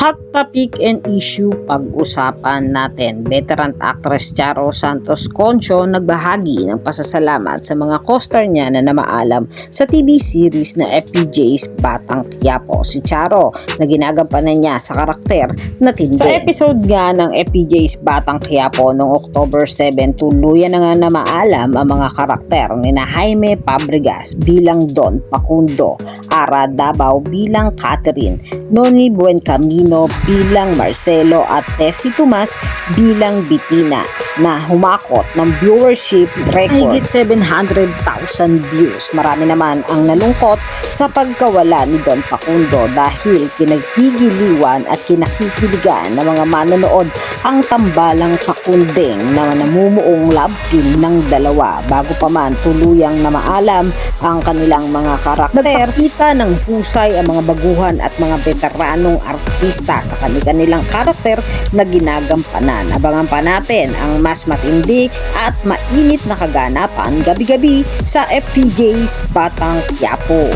Hot topic and issue pag-usapan natin. Veteran actress Charo Santos Concho nagbahagi ng pasasalamat sa mga co-star niya na namaalam sa TV series na FPJ's Batang Quiapo. Si Charo na ginagampanan niya sa karakter na Tinde. Sa episode nga ng FPJ's Batang Quiapo noong October 7, tuluyan na nga namaalam ang mga karakter ni Jaime Fabregas bilang Don Facundo, Ara Dabao bilang Catherine, Noni Buencamino bilang Marcelo at Tessie Tomas bilang Bettina na humakot ng viewership record higit 700,000 views. Marami naman ang nalungkot sa pagkawala ni Don Facundo dahil kinagigiliwan at kinakikiligan ng mga manonood ang tambalang Facundeng na namumuong love team ng dalawa bago pa man tuluyang na maalam ang kanilang mga karakter. Nagpakita ng husay ang mga baguhan at mga veteranong artista sa kanilang karakter na ginagampanan. Abangan pa natin ang mas matindi at mainit na kaganapan gabi-gabi sa FPJ's Batang Quiapo.